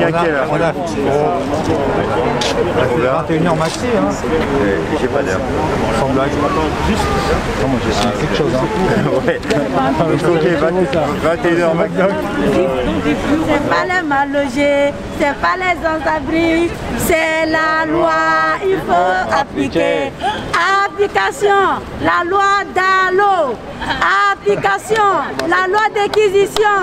fini à quelle heure? On a 21h maxi. Hein. J'ai pas d'heure. Sans blague. Juste. Non, moi j'ai signé quelque chose. Hein. Ouais. Ok, 21h max. C'est pas les mal logés, c'est pas les sans-abri, c'est la loi, il faut appliquer. Application, la loi d'Allo. Application, la loi d'acquisition.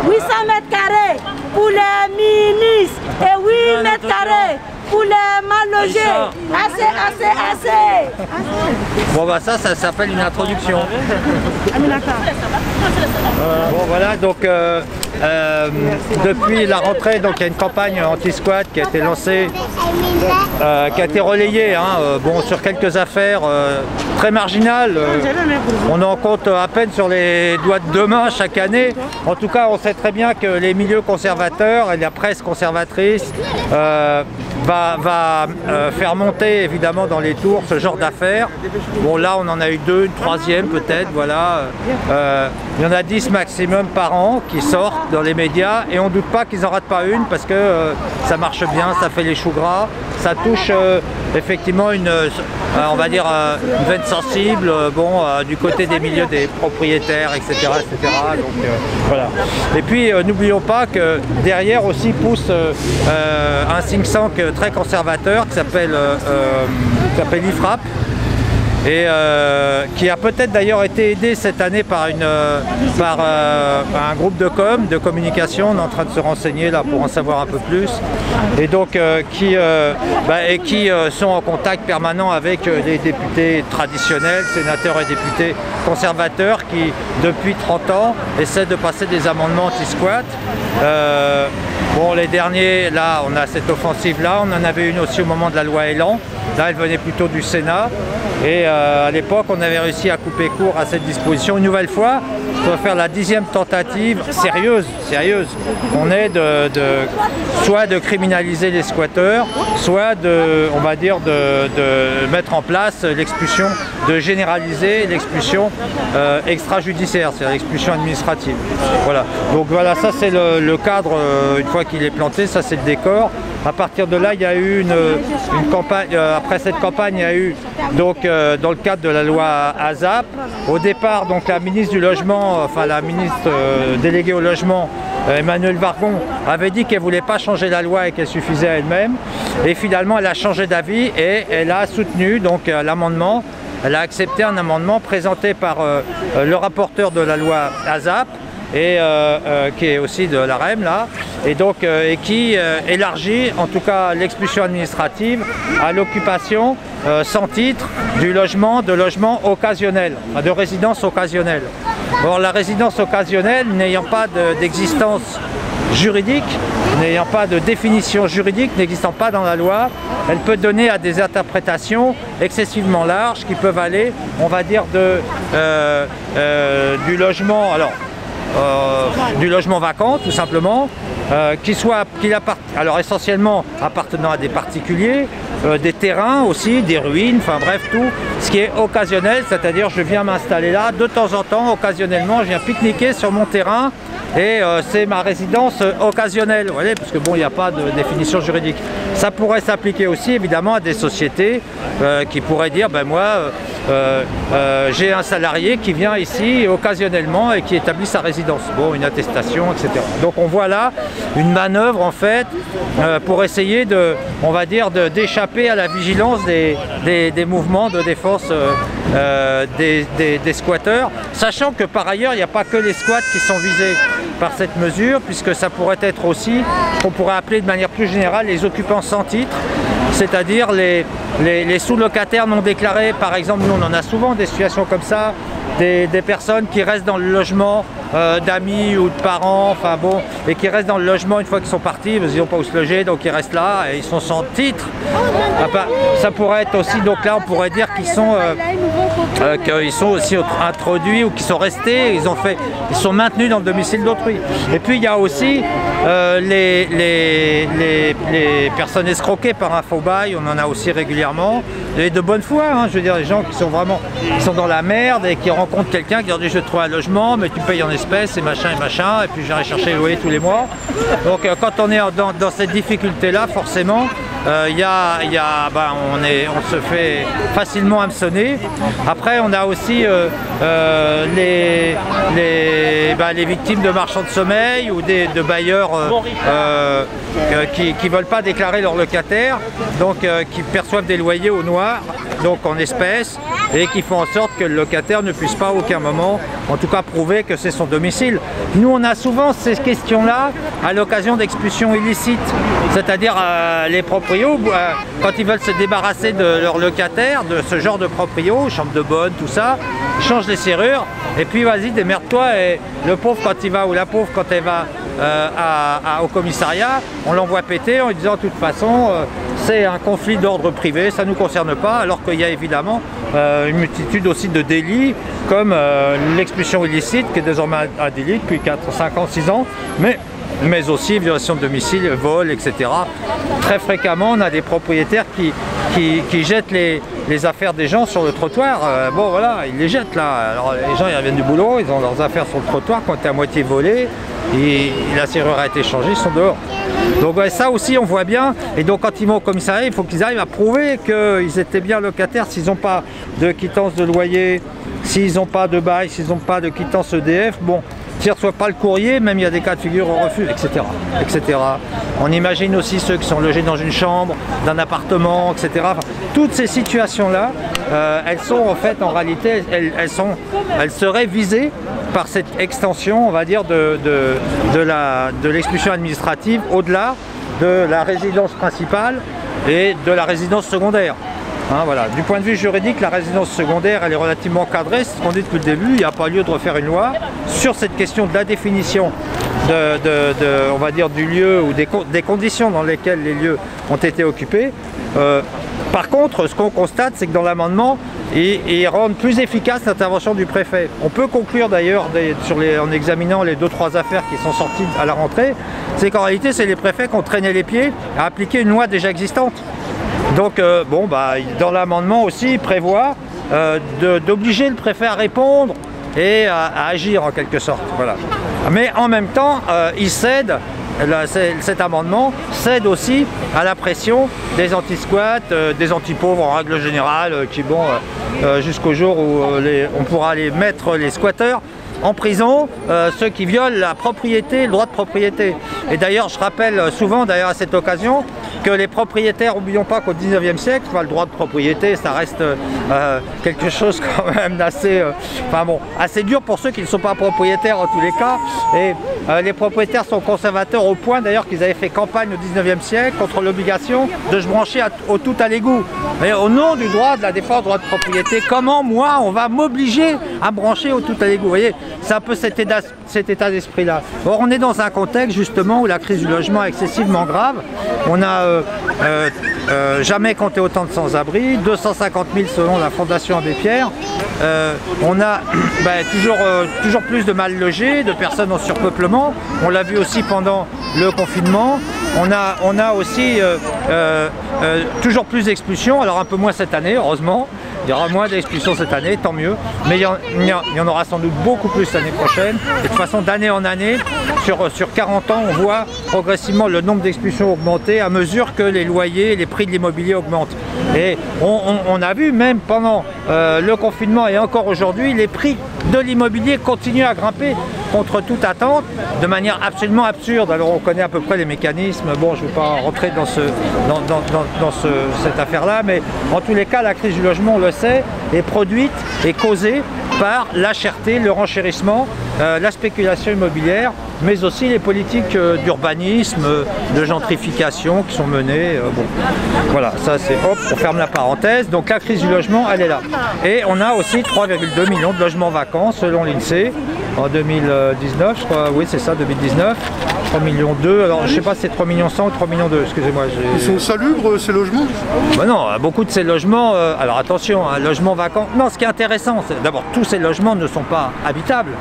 800 mètres carrés pour les ministres et 8 mètres carrés pour les mal logés. Assez. Bon bah ça s'appelle une introduction. Bon voilà, donc depuis la rentrée, donc il y a une campagne anti-squat qui a été lancée, qui a été relayée bon, sur quelques affaires très marginales. On en compte à peine sur les doigts de deux mains chaque année. En tout cas, on sait très bien que les milieux conservateurs et la presse conservatrice va faire monter évidemment dans les tours ce genre d'affaires. Bon là on en a eu deux, une troisième peut-être, voilà. Il y en a 10 maximum par an qui sortent dans les médias et on ne doute pas qu'ils n'en ratent pas une parce que ça marche bien, ça fait les choux gras, ça touche effectivement on va dire une veine sensible, bon, du côté des milieux des propriétaires, etc. Donc voilà. Et puis n'oublions pas que derrière aussi pousse un think tank très conservateur qui s'appelle IFRAP et qui a peut-être d'ailleurs été aidé cette année par un groupe de communication. On est en train de se renseigner là pour en savoir un peu plus, et donc qui sont en contact permanent avec les députés traditionnels, sénateurs et députés conservateurs qui depuis 30 ans essaient de passer des amendements anti-squat. Bon, les derniers, là, on a cette offensive-là, on en avait une aussi au moment de la loi Elan. Là, elle venait plutôt du Sénat. Et à l'époque, on avait réussi à couper court à cette disposition. Une nouvelle fois, on va faire la 10e tentative sérieuse. On est soit de criminaliser les squatteurs, soit on va dire, de mettre en place l'expulsion, de généraliser l'expulsion extrajudiciaire, c'est-à-dire l'expulsion administrative. Voilà. Donc voilà, ça c'est le cadre, une fois qu'il est planté, ça c'est le décor. À partir de là, il y a eu une campagne, après cette campagne, il y a eu donc dans le cadre de la loi ASAP, au départ donc la ministre du Logement, enfin la ministre déléguée au logement, Emmanuelle Wargon, avait dit qu'elle ne voulait pas changer la loi et qu'elle suffisait à elle-même. Et finalement, elle a changé d'avis et elle a soutenu donc l'amendement. Elle a accepté un amendement présenté par le rapporteur de la loi ASAP, et qui est aussi de l'AREM là, et donc et qui élargit en tout cas l'expulsion administrative à l'occupation sans titre du logement, de logement occasionnel, de résidence occasionnelle. Or la résidence occasionnelle n'ayant pas d'existence juridique, n'ayant pas de définition juridique, n'existant pas dans la loi, elle peut donner à des interprétations excessivement larges qui peuvent aller, on va dire, du logement, du logement vacant tout simplement, alors essentiellement appartenant à des particuliers, des terrains aussi, des ruines, enfin bref tout ce qui est occasionnel, c'est-à-dire je viens m'installer là de temps en temps, occasionnellement, je viens pique-niquer sur mon terrain et c'est ma résidence occasionnelle, vous voyez, parce que bon, il n'y a pas de définition juridique. Ça pourrait s'appliquer aussi évidemment à des sociétés qui pourraient dire, ben moi j'ai un salarié qui vient ici occasionnellement et qui établit sa résidence, bon, une attestation, etc. Donc on voit là une manœuvre en fait pour essayer on va dire d'échapper à la vigilance des mouvements de défense des squatteurs, sachant que par ailleurs il n'y a pas que les squats qui sont visés par cette mesure, puisque ça pourrait être aussi, qu'on pourrait appeler de manière plus générale, les occupants sans titre, c'est-à-dire les sous-locataires non déclarés. Par exemple, nous on en a souvent des situations comme ça, des personnes qui restent dans le logement d'amis ou de parents, enfin bon, et qui restent dans le logement une fois qu'ils sont partis, parce qu'ils n'ont pas où se loger, donc ils restent là et ils sont sans titre. Ça pourrait être aussi, donc là on pourrait dire qu'ils sont aussi introduits ou qu'ils sont restés, ils sont maintenus dans le domicile d'autrui. Et puis il y a aussi les personnes escroquées par un faux bail, on en a aussi régulièrement. Et de bonne foi, hein, je veux dire, les gens qui sont vraiment dans la merde et qui rencontrent quelqu'un qui leur dit je vais te trouver un logement, mais tu payes en espèces et machin, et puis j'irai chercher le loyer tous les mois. Donc quand on est dans cette difficulté-là, forcément, on se fait facilement hameçonner. Après, on a aussi les victimes de marchands de sommeil ou de bailleurs qui ne veulent pas déclarer leurs locataires, donc qui perçoivent des loyers au noir, donc en espèces, et qui font en sorte que le locataire ne puisse pas à aucun moment, en tout cas, prouver que c'est son domicile. Nous, on a souvent ces questions-là à l'occasion d'expulsions illicites, c'est-à-dire les proprios, quand ils veulent se débarrasser de leurs locataires, de ce genre de proprios, chambre de bonne, tout ça, ils changent les serrures, et puis vas-y, démerde-toi, et le pauvre quand il va, ou la pauvre quand elle va au commissariat, on l'envoie péter en lui disant de toute façon c'est un conflit d'ordre privé, ça ne nous concerne pas, alors qu'il y a évidemment une multitude aussi de délits comme l'expulsion illicite qui est désormais un délit depuis 4, 5 ans, 6 ans, mais aussi violation de domicile, vol, etc. Très fréquemment, on a des propriétaires qui jettent les affaires des gens sur le trottoir. Bon voilà, ils les jettent là. Alors les gens ils reviennent du boulot, ils ont leurs affaires sur le trottoir, quand tu es à moitié volé, et la serrure a été changée, ils sont dehors. Donc ouais, ça aussi on voit bien, et donc quand ils vont au commissariat, il faut qu'ils arrivent à prouver qu'ils étaient bien locataires, s'ils n'ont pas de quittance de loyer, s'ils n'ont pas de bail, s'ils n'ont pas de quittance EDF, bon, s'ils ne reçoivent pas le courrier, même il y a des cas de figure au refus, etc., etc. On imagine aussi ceux qui sont logés dans une chambre, d'un appartement, etc. Enfin, toutes ces situations-là, elles sont en fait, en réalité, elles seraient visées par cette extension, on va dire, de l'expulsion administrative au-delà de la résidence principale et de la résidence secondaire. Hein, voilà. Du point de vue juridique, la résidence secondaire elle est relativement cadrée, c'est ce qu'on dit depuis le début, il n'y a pas lieu de refaire une loi sur cette question de la définition on va dire, du lieu ou des conditions dans lesquelles les lieux ont été occupés. Par contre, ce qu'on constate, c'est que dans l'amendement, ils rendent plus efficace l'intervention du préfet. On peut conclure d'ailleurs, en examinant les 2-3 affaires qui sont sorties à la rentrée, c'est qu'en réalité, c'est les préfets qui ont traîné les pieds à appliquer une loi déjà existante. Donc, dans l'amendement aussi, il prévoit d'obliger le préfet à répondre et à agir en quelque sorte. Voilà. Mais en même temps, il cède. Cet amendement cède aussi à la pression des anti-squats, des anti-pauvres en règle générale, qui vont jusqu'au jour où on pourra les mettre les squatteurs en prison, ceux qui violent la propriété, le droit de propriété. Et d'ailleurs, je rappelle souvent, d'ailleurs à cette occasion, que les propriétaires, n'oublions pas qu'au 19e siècle, le droit de propriété, ça reste quelque chose quand même d'assez assez dur pour ceux qui ne sont pas propriétaires en tous les cas. Et les propriétaires sont conservateurs au point d'ailleurs qu'ils avaient fait campagne au 19e siècle contre l'obligation de se brancher au tout à l'égout. Mais au nom du droit de la défense du droit de propriété, comment moi on va m'obliger à me brancher au tout à l'égout? Vous voyez, c'est un peu cet état d'esprit-là. Or, on est dans un contexte justement où la crise du logement est excessivement grave. On a jamais compté autant de sans-abri, 250 000 selon la Fondation Abbé Pierre. On a toujours plus de mal logés, de personnes en surpeuplement. On l'a vu aussi pendant le confinement. On a aussi toujours plus d'expulsions, alors un peu moins cette année, heureusement. Il y aura moins d'expulsions cette année, tant mieux. Mais il y en aura sans doute beaucoup plus l'année prochaine. Et de toute façon, d'année en année, sur 40 ans, on voit progressivement le nombre d'expulsions augmenter à mesure que les loyers et les prix de l'immobilier augmentent. Et on a vu, même pendant le confinement et encore aujourd'hui, les prix de l'immobilier continuent à grimper contre toute attente, de manière absolument absurde. Alors on connaît à peu près les mécanismes, bon je ne vais pas rentrer dans cette affaire-là, mais en tous les cas la crise du logement, on le sait, est produite et causée par la cherté, le renchérissement, la spéculation immobilière, mais aussi les politiques d'urbanisme, de gentrification qui sont menées. Bon. Voilà, ça c'est hop, on ferme la parenthèse. Donc la crise du logement, elle est là. Et on a aussi 3,2 millions de logements vacants selon l'INSEE en 2019, je crois, oui c'est ça, 2019. 3,2 millions, alors je ne sais pas si c'est 3,1 millions ou 3,2 millions, excusez-moi. Ils sont salubres ces logements? Ben non, beaucoup de ces logements, alors attention, un logement vacant, non ce qui est intéressant, c'est d'abord tous ces logements ne sont pas habitables.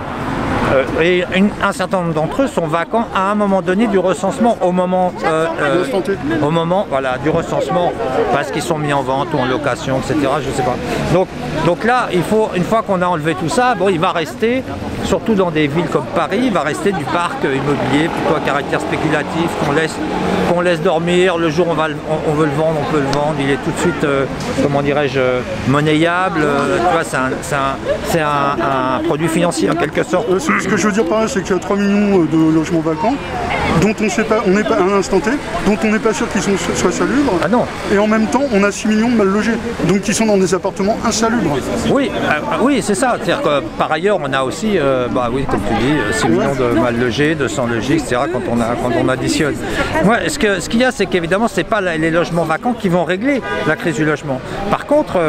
et un certain nombre d'entre eux sont vacants à un moment donné du recensement, au moment voilà, du recensement, parce qu'ils sont mis en vente ou en location, etc. Je sais pas. Donc là, il faut, une fois qu'on a enlevé tout ça, bon, il va rester, surtout dans des villes comme Paris, il va rester du parc immobilier plutôt à caractère spéculatif qu'on laisse dormir. Le jour on veut le vendre, on peut le vendre. Il est tout de suite, comment dirais-je, monnayable. Tu vois, c'est un produit financier en quelque sorte. Ce que je veux dire par là, c'est qu'il y a 3 millions de logements vacants dont on sait pas, on n'est pas à un instant T, dont on n'est pas sûr qu'ils soient salubres. Ah non. Et en même temps, on a 6 millions de mal logés, donc qui sont dans des appartements insalubres. Oui, oui, c'est ça. C'est-à-dire que par ailleurs, on a aussi, oui, comme tu dis, 6 millions de mal logés, 200 logés, etc. quand on additionne. Ouais, ce qu'il y a, c'est qu'évidemment, c'est pas les logements vacants qui vont régler la crise du logement. Par contre,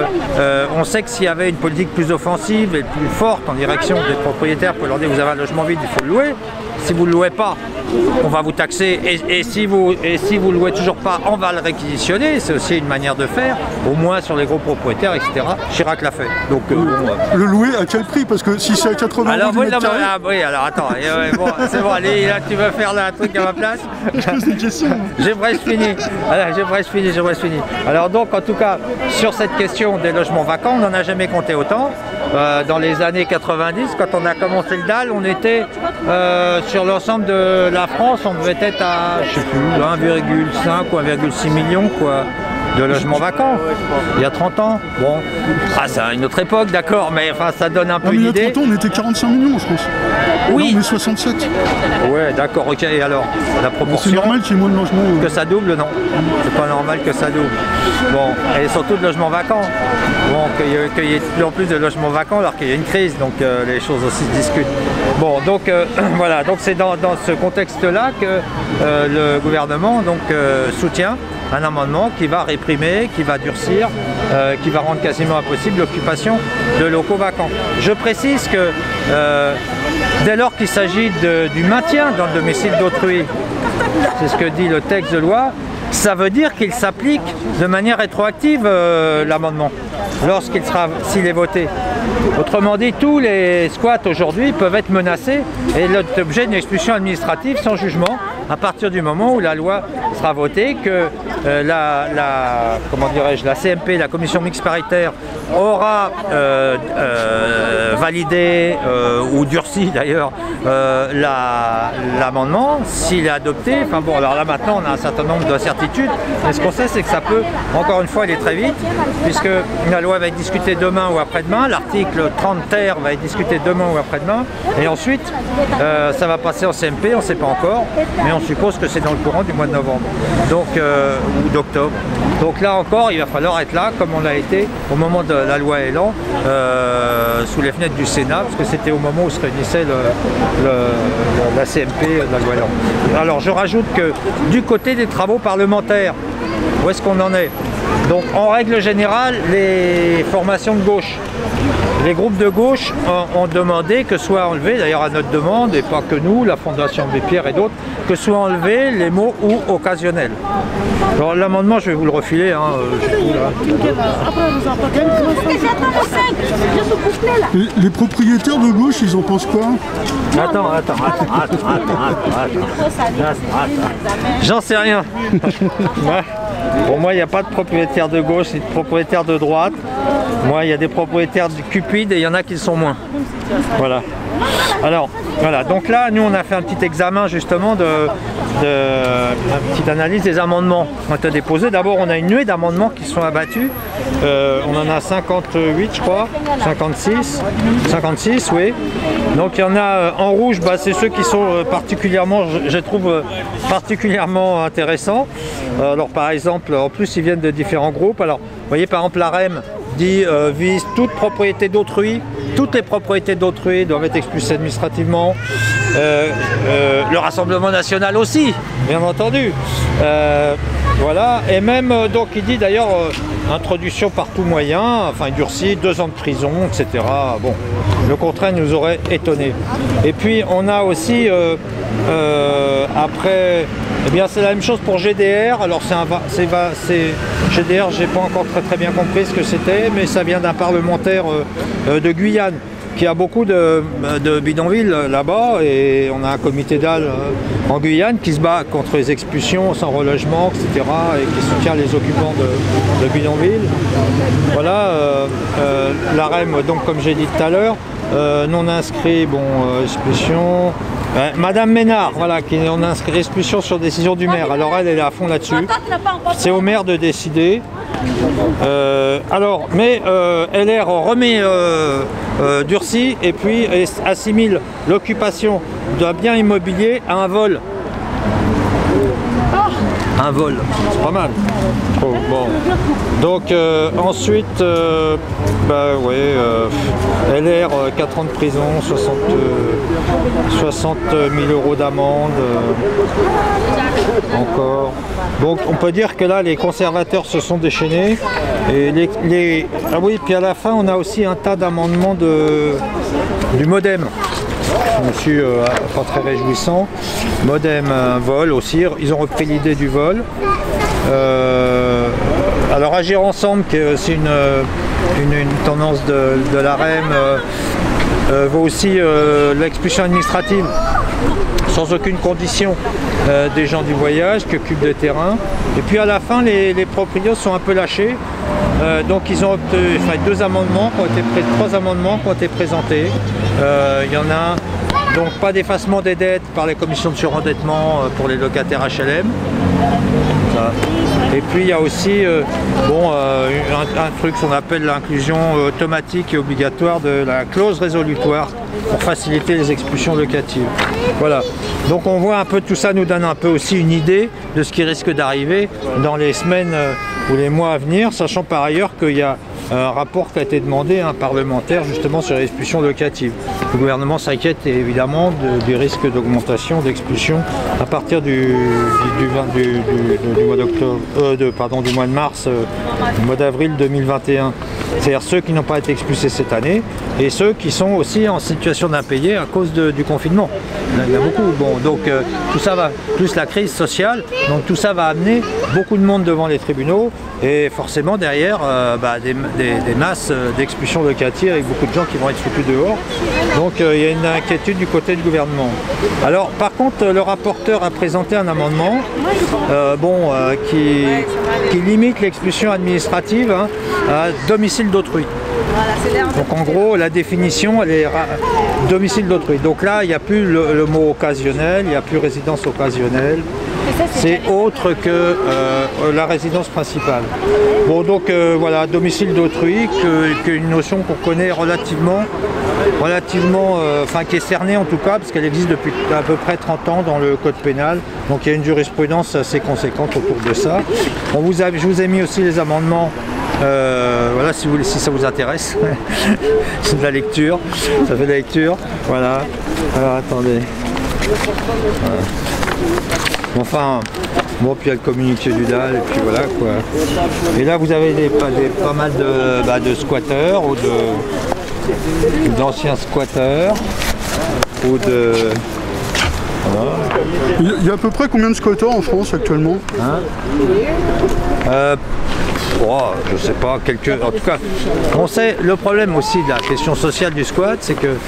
on sait que s'il y avait une politique plus offensive et plus forte en direction des propriétaires pour leur dire vous avez un logement vide, il faut le louer. Si vous ne le louez pas, on va vous taxer et si vous ne louez toujours pas, on va le réquisitionner. C'est aussi une manière de faire, au moins sur les gros propriétaires, etc. Chirac l'a fait. Donc, le louer à quel prix? Parce que si c'est à 80 alors, euros du mètre carré... oui, alors attends, bon, c'est bon, allez, là tu veux faire un truc à ma place? Je pose des questions. J'ai presque fini. Alors donc, en tout cas, sur cette question des logements vacants, on n'en a jamais compté autant. Dans les années 90, quand on a commencé le DAL, on était sur l'ensemble de la France, on devait être à, je sais plus, 1,5 ou 1,6 million quoi, de logements vacants. Il y a 30 ans. Bon, c'est une autre époque, d'accord, mais enfin, ça donne un peu une idée. Il y a 30 ans, on était 45 millions, je pense. Oui. Non, on est 67. Ouais, d'accord, ok. Et alors, la proportion... C'est normal qu'il y ait moins de logements. Que ça double, non. C'est pas normal que ça double. Bon, et surtout de logements vacants. Bon, qu'il y ait de plus en plus de logements vacants alors qu'il y a une crise, donc les choses aussi se discutent. Bon, donc voilà, donc c'est dans ce contexte-là que le gouvernement soutient un amendement qui va réprimer, qui va durcir, qui va rendre quasiment impossible l'occupation de locaux vacants. Je précise que dès lors qu'il s'agit du maintien dans le domicile d'autrui, c'est ce que dit le texte de loi, ça veut dire qu'il s'applique de manière rétroactive l'amendement, s'il est voté. Autrement dit, tous les squats aujourd'hui peuvent être menacés et l'objet d'une expulsion administrative sans jugement à partir du moment où la loi sera votée, que la CMP, la commission mixte paritaire, aura validé ou durci d'ailleurs l'amendement s'il est adopté. Enfin bon, alors là maintenant on a un certain nombre d'incertitudes, mais ce qu'on sait c'est que ça peut, encore une fois, aller très vite, puisque la loi va être discutée demain ou après-demain, l'article 30 ter va être discuté demain ou après-demain, et ensuite ça va passer en CMP, on ne sait pas encore, mais on suppose que c'est dans le courant du mois de novembre, donc, ou d'octobre. Donc là encore, il va falloir être là, comme on l'a été au moment de la loi Elan, sous les fenêtres du Sénat, parce que c'était au moment où se réunissait la CMP, la loi Elan. Alors je rajoute que du côté des travaux parlementaires, où est-ce qu'on en est? Donc en règle générale, les formations de gauche, les groupes de gauche ont demandé que soient enlevés, d'ailleurs à notre demande, et pas que nous, la Fondation Abbé Pierre et d'autres, que soient enlevés les mots « ou occasionnels ». Alors l'amendement, je vais vous le refiler. Les propriétaires de gauche, ils en pensent quoi? Attends. J'en sais rien. Pour moi, il n'y a pas de propriétaire de gauche, c'est de propriétaire de droite. Moi, il y a des propriétaires cupides et il y en a qui le sont moins. Voilà. Alors, voilà. Donc là, nous, on a fait un petit examen justement une petite analyse des amendements qui ont été déposés. D'abord, on a une nuée d'amendements qui sont abattus. On en a 58, je crois, 56, oui. Donc il y en a en rouge, c'est ceux qui sont particulièrement, je trouve particulièrement intéressants. Alors par exemple, en plus ils viennent de différents groupes. Alors, vous voyez par exemple l'AREM dit vise toute propriété d'autrui. Toutes les propriétés d'autrui doivent être expulsées administrativement. Le Rassemblement national aussi, bien entendu. Voilà, et même, donc il dit d'ailleurs, introduction par tout moyen, enfin durci, 2 ans de prison, etc. Bon, le contraire nous aurait étonné. Et puis on a aussi, après, eh bien c'est la même chose pour GDR. Alors GDR, j'ai pas encore très bien compris ce que c'était, mais ça vient d'un parlementaire de Guyane. qu'il y a beaucoup de bidonvilles là-bas et on a un comité d'Al en Guyane qui se bat contre les expulsions sans relogement, etc. et qui soutient les occupants de bidonvilles. Voilà, l'AREM, donc comme j'ai dit tout à l'heure, non inscrit, bon, expulsion. Madame Ménard, voilà, qui est en inscrit expulsion sur décision du maire. Alors elle est à fond là-dessus. C'est au maire de décider. Mais LR remet durcit et puis assimile l'occupation d'un bien immobilier à un vol. Un vol, c'est pas mal. Oh, bon. Donc ensuite, LR 4 ans de prison, 60 000 € d'amende. Encore. Donc on peut dire que là les conservateurs se sont déchaînés. Et ah oui, puis à la fin on a aussi un tas d'amendements du MoDem. Monsieur, pas très réjouissant. MoDem, vol aussi, ils ont repris l'idée du vol. Alors Agir ensemble, qui est aussi une tendance de l'AREM, vaut aussi l'expulsion administrative sans aucune condition des gens du voyage qui occupent des terrains. Et puis à la fin, les proprios sont un peu lâchés. Donc ils ont obtenu trois amendements qui ont été présentés. Il y en a donc pas d'effacement des dettes par les commissions de surendettement pour les locataires HLM. Ça. Et puis il y a aussi un truc qu'on appelle l'inclusion automatique et obligatoire de la clause résolutoire pour faciliter les expulsions locatives. Voilà. Donc on voit un peu tout ça nous donne un peu aussi une idée de ce qui risque d'arriver dans les semaines ou les mois à venir, sachant par ailleurs qu'il y a un rapport qui a été demandé à un parlementaire justement sur l'expulsion locative. Le gouvernement s'inquiète évidemment du risque d'augmentation d'expulsion à partir du mois de mars, du mois d'avril 2021. C'est-à-dire ceux qui n'ont pas été expulsés cette année et ceux qui sont aussi en situation d'impayé à cause du confinement. Il y en a beaucoup. Bon, donc tout ça va, plus la crise sociale, donc tout ça va amener beaucoup de monde devant les tribunaux et forcément derrière des masses d'expulsions locatives avec beaucoup de gens qui vont être foutus dehors. Donc il y a une inquiétude du côté du gouvernement. Alors par contre le rapporteur a présenté un amendement qui limite l'expulsion administrative à domicile d'autrui. Donc en gros la définition elle est domicile d'autrui. Donc là il n'y a plus le mot occasionnel, il n'y a plus résidence occasionnelle. C'est autre que la résidence principale. Bon donc voilà, domicile d'autrui, qui est une notion qu'on connaît relativement, qui est cernée en tout cas, parce qu'elle existe depuis à peu près 30 ans dans le code pénal. Donc il y a une jurisprudence assez conséquente autour de ça. Je vous ai mis aussi les amendements. Voilà, si ça vous intéresse. C'est de la lecture, ça fait de la lecture. Voilà. Alors attendez. Voilà. Enfin, bon, puis il y a le communiqué du DAL, et puis voilà quoi. Et là vous avez pas mal de squatteurs ou d'anciens squatteurs ou de. Voilà. Il y a à peu près combien de squatteurs en France actuellement? Je sais pas, en tout cas, on sait, le problème aussi de la question sociale du squat, c'est que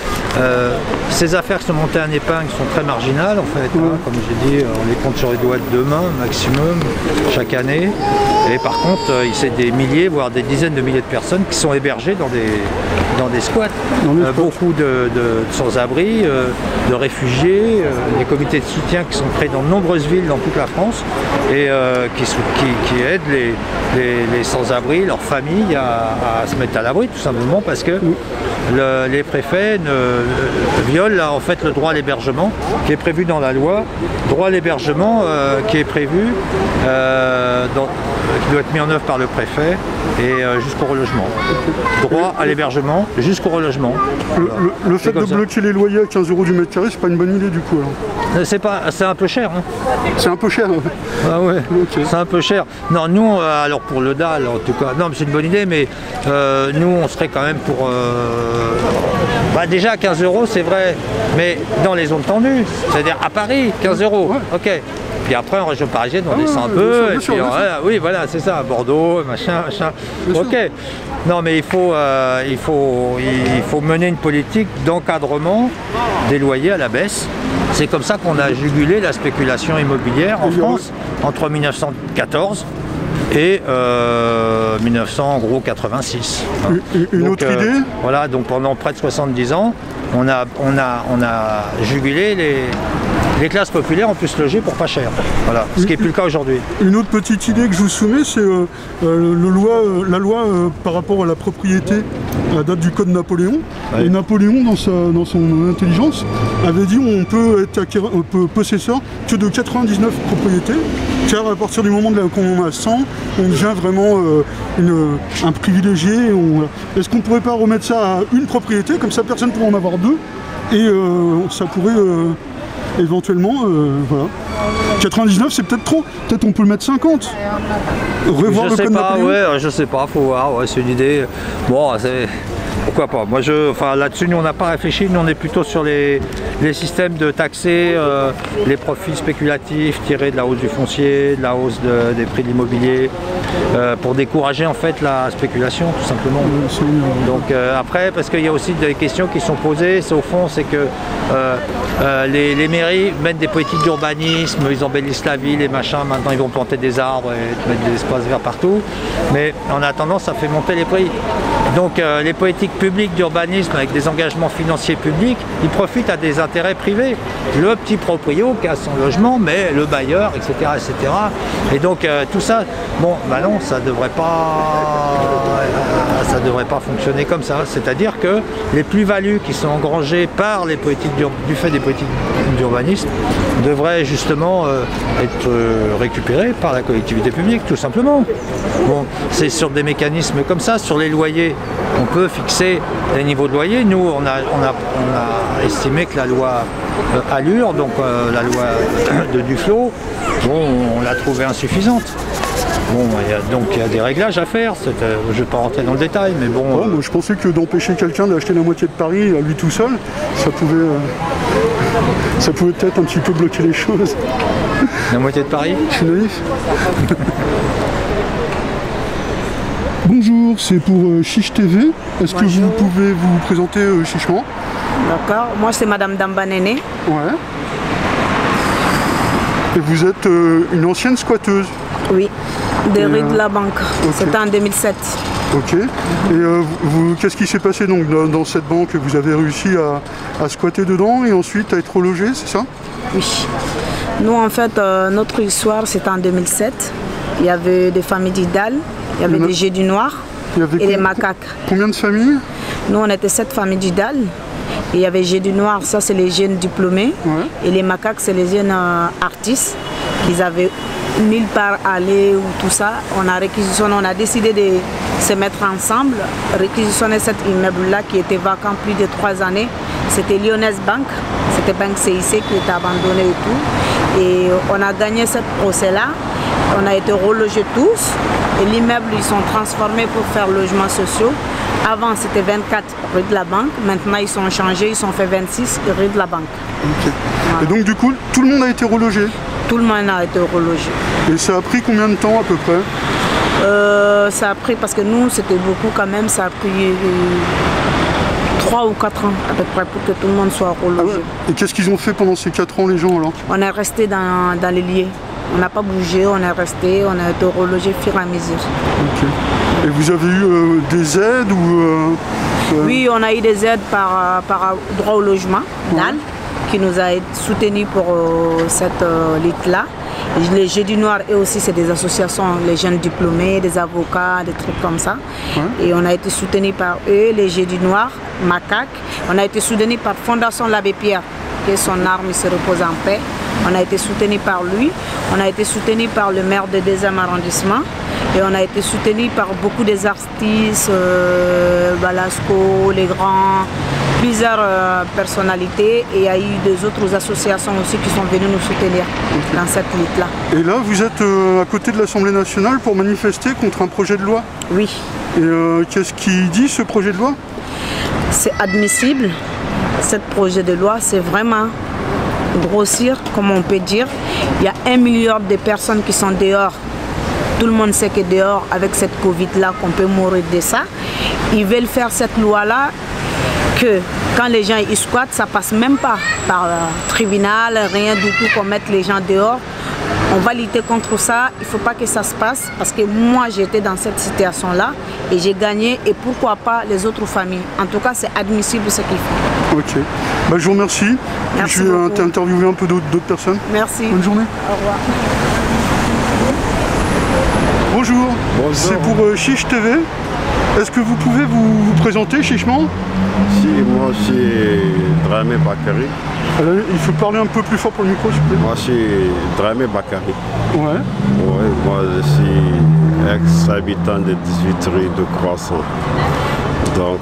ces affaires qui sont montées en épingle sont très marginales en fait, comme j'ai dit, on les compte sur les doigts de deux mains maximum chaque année, et par contre c'est des milliers, voire des dizaines de milliers de personnes qui sont hébergées dans des squats, beaucoup de sans-abri, de réfugiés, des comités de soutien qui sont créés dans de nombreuses villes dans toute la France et qui aident les sans-abri, leurs familles à se mettre à l'abri tout simplement parce que les préfets violent en fait le droit à l'hébergement qui est prévu dans la loi, droit à l'hébergement qui est prévu, qui doit être mis en œuvre par le préfet et jusqu'au relogement. Droit à l'hébergement jusqu'au relogement. Le fait de bloquer les loyers à 15 € du mètre carré, c'est pas une bonne idée du coup alors. C'est un peu cher. Hein. C'est un peu cher. Ah ouais, okay. C'est un peu cher. Non, nous, alors pour le DAL en tout cas, non mais c'est une bonne idée, mais nous on serait quand même pour... déjà 15 € c'est vrai, mais dans les zones tendues, c'est-à-dire à Paris, 15 €, ok. puis après en région parisienne on descend un peu, et puis, oui voilà c'est ça, Bordeaux, machin. Ok. Non mais il faut mener une politique d'encadrement des loyers à la baisse. C'est comme ça qu'on a jugulé la spéculation immobilière en France entre 1914 et 1986. Une autre idée Voilà, donc pendant près de 70 ans, on a jugulé les classes populaires ont pu se loger pour pas cher. Voilà, ce qui n'est plus le cas aujourd'hui. Une autre petite idée que je vous soumets, c'est la loi par rapport à la propriété, la date du code Napoléon. Ouais. Et Napoléon, dans son intelligence, avait dit on peut être possesseur que de 99 propriétés, car à partir du moment qu'on en a 100, on devient vraiment un privilégié. Est-ce qu'on ne pourrait pas remettre ça à une propriété, comme ça personne ne pourrait en avoir deux, et ça pourrait... éventuellement, voilà. 99 c'est peut-être trop, peut-être on peut le mettre 50. Revoir le code Napoléon. Ouais, je sais pas, faut voir, ouais, c'est une idée. Bon, pourquoi pas. Moi, là-dessus, nous on n'a pas réfléchi, nous on est plutôt sur les systèmes de taxer les profits spéculatifs tirés de la hausse du foncier, de la hausse des prix de l'immobilier, pour décourager en fait la spéculation tout simplement. Donc après, parce qu'il y a aussi des questions qui sont posées, au fond c'est que les mairies mettent des politiques d'urbanisme, ils embellissent la ville et machin, maintenant ils vont planter des arbres et mettre des espaces verts partout, mais en attendant ça fait monter les prix. Donc les politiques publiques d'urbanisme avec des engagements financiers publics, ils profitent à des intérêts privés. Le petit proprio qui a son logement, mais le bailleur, etc. etc. Et donc tout ça, bon, bah non, ça devrait pas fonctionner comme ça. C'est-à-dire que les plus-values qui sont engrangées par les politiques du fait des politiques d'urbanisme devraient justement être récupérées par la collectivité publique, tout simplement. Bon, c'est sur des mécanismes comme ça, sur les loyers, on peut fixer des niveaux de loyer. Nous, on a estimé que la loi Allure, donc la loi de Duflot, bon, on l'a trouvée insuffisante. Bon, il y a des réglages à faire, je ne vais pas rentrer dans le détail, mais bon... moi, je pensais que d'empêcher quelqu'un d'acheter la moitié de Paris à lui tout seul, ça pouvait peut-être un petit peu bloquer les choses. La moitié de Paris? Je suis naïf. Bonjour, c'est pour Chiche TV. Est-ce que vous pouvez vous présenter chichement? D'accord, moi c'est Madame Damba Néné. Ouais. Et vous êtes une ancienne squatteuse? Oui, des rues de la banque. Okay. C'était en 2007. Ok. Et qu'est-ce qui s'est passé donc dans cette banque? Vous avez réussi à squatter dedans et ensuite à être relogé, c'est ça? Oui. Nous en fait, notre histoire c'était en 2007. Il y avait des familles d'Idal, il y avait des Jets du Noir et des macaques. Combien de familles? Nous on était 7 familles d'Idal. Il y avait Jets du Noir, ça c'est les jeunes diplômés. Ouais. Et les macaques c'est les jeunes artistes. Ils avaient nulle part à aller ou tout ça. On a décidé de se mettre ensemble, réquisitionner cet immeuble-là qui était vacant plus de 3 années. C'était Lyonnaise Bank, c'était Banque CIC qui était abandonnée et tout. Et on a gagné ce procès-là. On a été relogés tous et l'immeuble ils sont transformés pour faire logements sociaux. Avant c'était 24 rue de la Banque, maintenant ils sont changés, ils sont fait 26 rue de la Banque. Okay. Voilà. Et donc du coup tout le monde a été relogé? Tout le monde a été relogé. Et ça a pris combien de temps à peu près? Ça a pris, parce que nous c'était beaucoup quand même, ça a pris 3 ou 4 ans à peu près pour que tout le monde soit relogé. Ah ouais. Et qu'est-ce qu'ils ont fait pendant ces 4 ans les gens alors? On est resté dans les lieux. On n'a pas bougé, on est resté, on a été relogé au fur et à mesure. Okay. Et vous avez eu des aides ou Oui, on a eu des aides par droit au logement, DAL, qui nous a soutenus pour cette lutte-là. Les Jets du Noir, eux aussi, c'est des associations, les jeunes diplômés, des avocats, des trucs comme ça. Ouais. Et on a été soutenus par eux, les Jets du Noir, Macaque. On a été soutenus par Fondation l'Abbé Pierre, que son arme se repose en paix. On a été soutenu par lui, on a été soutenu par le maire de 2e arrondissement et on a été soutenu par beaucoup des artistes, Balasco, les grands, plusieurs personnalités, et il y a eu des autres associations aussi qui sont venues nous soutenir dans cette lutte-là. Et là, vous êtes à côté de l'Assemblée nationale pour manifester contre un projet de loi? Oui. Et qu'est-ce qui dit ce projet de loi? C'est admissible. Ce projet de loi, c'est vraiment grossir, comme on peut dire. Il y a 1 milliard de personnes qui sont dehors. Tout le monde sait que dehors, avec cette Covid-là, qu'on peut mourir de ça. Ils veulent faire cette loi-là que quand les gens ils squattent, ça passe même pas par tribunal, rien du tout qu'on mette les gens dehors. On va lutter contre ça, il ne faut pas que ça se passe parce que moi j'étais dans cette situation-là et j'ai gagné et pourquoi pas les autres familles. En tout cas, c'est admissible ce qu'ils font. Ok. Bah, je vous remercie. Merci Je vais beaucoup. interviewer un peu d'autres personnes. Merci. Bonne journée. Au revoir. Bonjour. C'est pour Chiche TV. Est-ce que vous pouvez vous présenter chichement? Si, moi c'est Dramé Bakary. Il faut parler un peu plus fort pour le micro, s'il vous plaît. Moi c'est Dramé Bakary. Ouais. Ouais, moi je suis ex-habitant de 18 rue de Croissant. Donc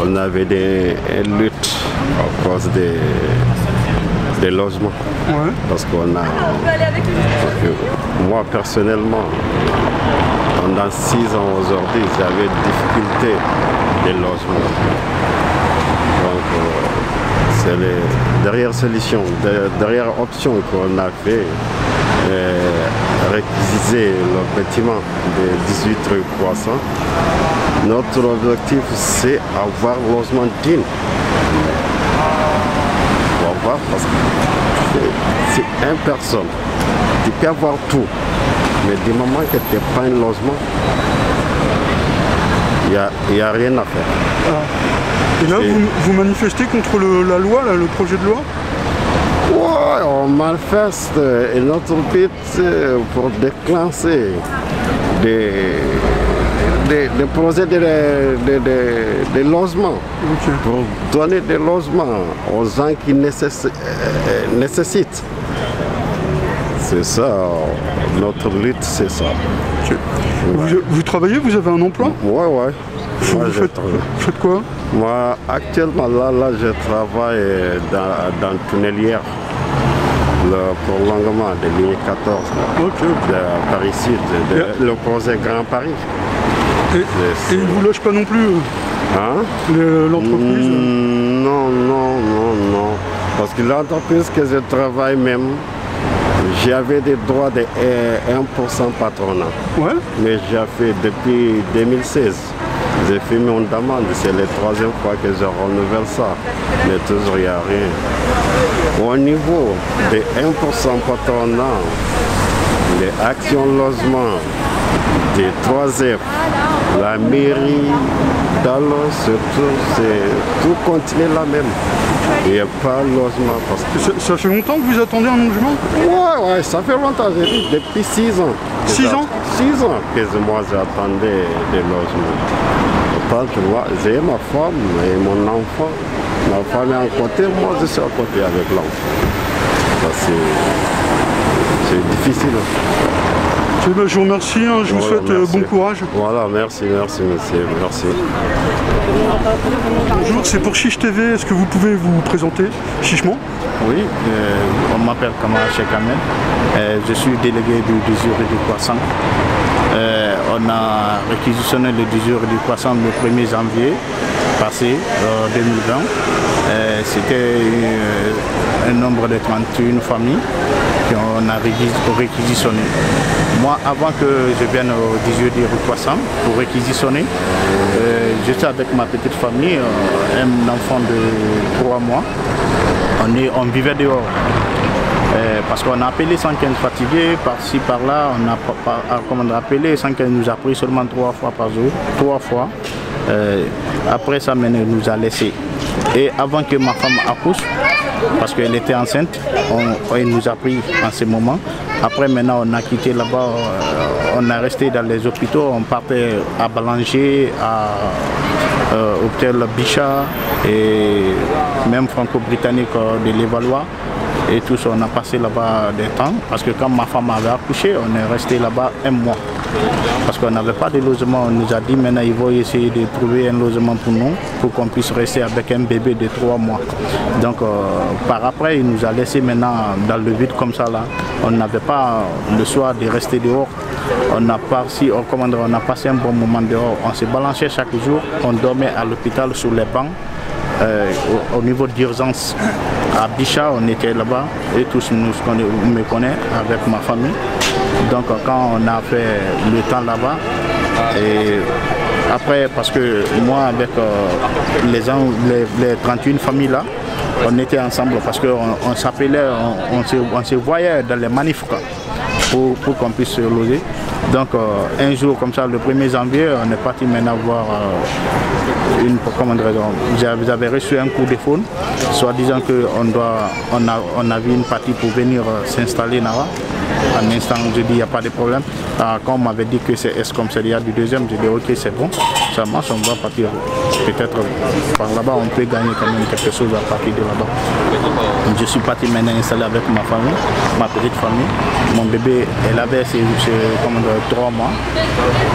on avait une lutte à cause des logements. Ouais. Parce qu'on a... Moi personnellement, pendant 6 ans aujourd'hui, j'avais difficulté des logements. Donc c'est derrière solution, derrière option qu'on a fait, réquisiser le bâtiment de 18 rue Croissant. Notre objectif c'est avoir logement digne. On va voir parce que c'est une personne. Tu peux avoir tout, mais du moment que tu n'as pas un logement, il n'y a rien à faire. Ah. Et là, vous manifestez contre la loi, là, le projet de loi? Ouais, on manifeste et notre but pour déclencher des projets de logements, Okay. pour donner des logements aux gens qui nécessitent. C'est ça, notre lutte, c'est ça. Okay. Vous travaillez, vous avez un emploi? Ouais. Moi, Vous faites quoi? Moi, actuellement, là, je travaille dans Tunnelière, le prolongement de ligne 14, de Paris Sud, le projet Grand Paris. Et ils ne vous lâchent pas non plus, Hein? l'entreprise? Non. Parce que l'entreprise que je travaille même, j'avais des droits de 1% patronat. Ouais. Mais j'ai fait depuis 2016. J'ai fait mon demande, c'est la 3e fois que je renouvelle ça. Mais toujours il n'y a rien. Au niveau des 1% patronat, les actions logement, des 3F, la mairie, d'Allo, surtout, tout continue la même. Il n'y a pas de logement. Parce que... ça fait longtemps que vous attendez un logement? Ouais, ça fait longtemps, j'ai dit, depuis 6 ans. 6 ans? 6 ans que moi j'attendais des logements. Tant que moi, j'ai ma femme et mon enfant. Ma femme est à côté, moi je suis à côté avec l'enfant. C'est difficile. Je vous remercie, je vous souhaite bon courage. Voilà, merci monsieur, merci. Bonjour, c'est pour Chiche TV, est-ce que vous pouvez vous présenter chichement? Oui, on m'appelle Kamara Chekamel, je suis délégué du 18 rue du Croissant. On a réquisitionné le 18 rue du Croissant le 1er janvier passé, 2020. C'était un nombre de 31 familles qu'on a réquisitionné. Moi, avant que je vienne au 18 rue Croissant pour réquisitionner, j'étais avec ma petite famille, un enfant de 3 mois. On vivait dehors. Parce qu'on a appelé 115 fatigués, par-ci, par-là, on a appelé 115 nous a pris seulement 3 fois par jour, 3 fois. Après ça, il nous a laissés. Et avant que ma femme accouche, parce qu'elle était enceinte, il nous a pris en ce moment. Après, maintenant, on a quitté là-bas, on est resté dans les hôpitaux, on partait à Balanger, à hôpital Bichat et même franco-britannique de l'Évalois. Et tout ça, on a passé là-bas des temps, parce que quand ma femme avait accouché, on est resté là-bas 1 mois. Parce qu'on n'avait pas de logement, on nous a dit maintenant ils vont essayer de trouver un logement pour nous, pour qu'on puisse rester avec un bébé de 3 mois. Donc par après, il nous a laissé maintenant dans le vide comme ça là. On n'avait pas le choix de rester dehors. On a passé un bon moment dehors, on s'est balancé chaque jour, on dormait à l'hôpital sur les bancs. Au niveau d'urgence, à Bicha, on était là-bas et tous me connaissent avec ma famille. Donc quand on a fait le temps là-bas, et après parce que moi avec les 31 familles là, on était ensemble parce qu'on s'appelait, on se voyait dans les manifs pour qu'on puisse se loger. Donc un jour comme ça, le 1er janvier, on est parti maintenant voir j'avais reçu un coup de phone, soit disant qu'on a vu une partie pour venir s'installer là-bas. En instant, je dis il n'y a pas de problème. Quand on m'avait dit que c'est ex-commissariat du deuxième, j'ai dit ok c'est bon, ça marche, on va partir. Peut-être par là-bas on peut gagner quand même quelque chose à partir de là-bas. Je suis parti maintenant installer avec ma famille, ma petite famille. Mon bébé, elle avait 3 mois.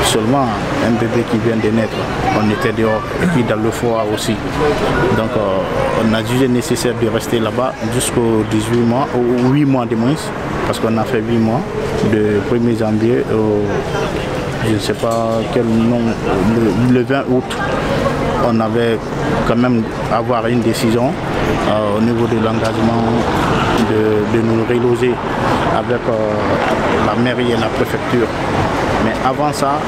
Seulement un bébé qui vient de naître. On était dehors et puis dans le froid aussi. Donc on a jugé nécessaire de rester là-bas jusqu'aux 18 mois, ou 8 mois de moins. Parce qu'on a fait 8 mois, de 1er janvier au, je ne sais pas quel nom, le 20 août, on avait quand même avoir une décision au niveau de l'engagement de nous reloger avec la mairie et la préfecture. Mais avant ça,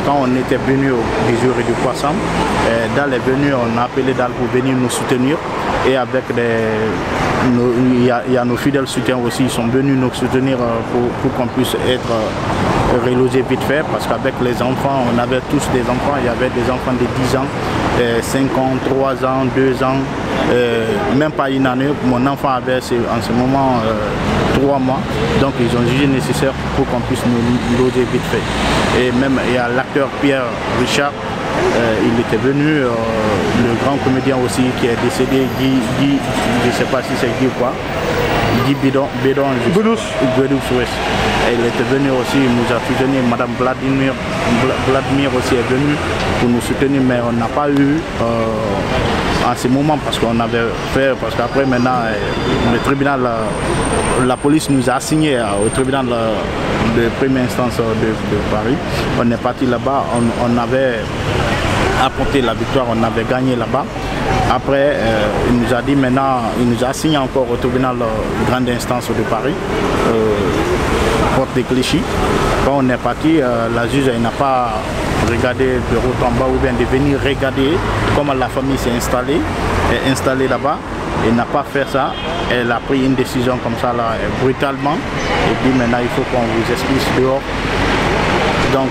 quand on était venu au Bizur et du Poisson, Dal est venu, on a appelé Dal pour venir nous soutenir. Et avec il y a nos fidèles soutiens aussi, ils sont venus nous soutenir pour qu'on puisse être relogés vite fait. Parce qu'avec les enfants, on avait tous des enfants, il y avait des enfants de 10 ans, 5 ans, 3 ans, 2 ans, même pas une année. Mon enfant avait en ce moment 3 mois, donc ils ont jugé nécessaire pour qu'on puisse nous loger vite fait. Et même il y a l'acteur Pierre Richard, il était venu, le grand comédien aussi qui est décédé, Guy, je ne sais pas si c'est Guy ou quoi, Guy Bédon, il était venu aussi, il nous a soutenu, Madame Vladimir aussi est venue pour nous soutenir, mais on n'a pas eu en ce moment parce qu'on avait fait, parce qu'après maintenant le tribunal, la police nous a assigné au tribunal de première instance de Paris. On est parti là-bas, on avait apporté la victoire, on avait gagné là-bas. Après, il nous a dit maintenant, il nous a assigné encore au tribunal de grande instance de Paris, porte de Clichy. Quand on est parti, la juge n'a pas regardé de haut en bas ou bien de venir regarder comment la famille s'est installée là-bas. Elle n'a pas fait ça, elle a pris une décision comme ça là, brutalement, et puis maintenant il faut qu'on vous expulse dehors. Donc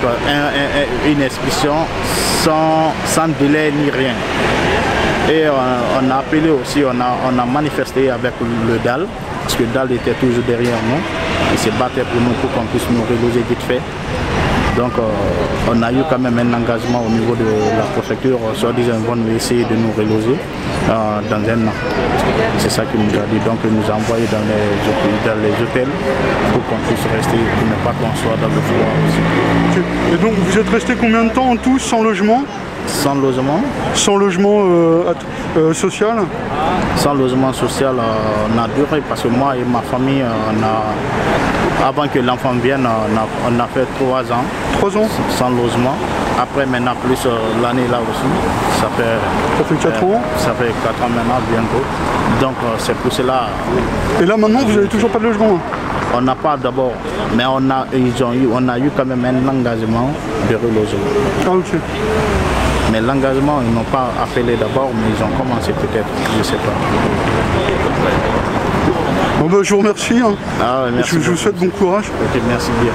une expulsion sans délai ni rien. Et on a appelé aussi, on a manifesté avec le DAL, parce que DAL était toujours derrière nous, il se battait pour nous pour qu'on puisse nous reloger vite fait. Donc on a eu quand même un engagement au niveau de la préfecture, soi-disant ils vont nous essayer de nous reloger dans un an. C'est ça qu'il nous a dit, donc il nous a envoyé dans les hôtels pour qu'on puisse rester, pour ne pas qu'on soit dans le froid aussi. Et donc vous êtes resté combien de temps en tout, sans logement? Sans logement. Sans logement social? Sans logement social, on a duré parce que moi et ma famille, avant que l'enfant vienne, on a fait 3 ans. 3 ans sans logement. Après maintenant plus l'année là aussi, ça fait 4 ans. Ça fait 4 ans maintenant bientôt. Donc c'est pour cela. Et là maintenant vous n'avez toujours pas de logement? On n'a pas d'abord, mais on a eu quand même un engagement de relogement. Ah ok. Mais l'engagement, ils n'ont pas appelé d'abord, mais ils ont commencé peut-être, je ne sais pas. Bon bah, je vous remercie. Hein. Ah, merci je vous souhaite bon courage. Ok, merci bien.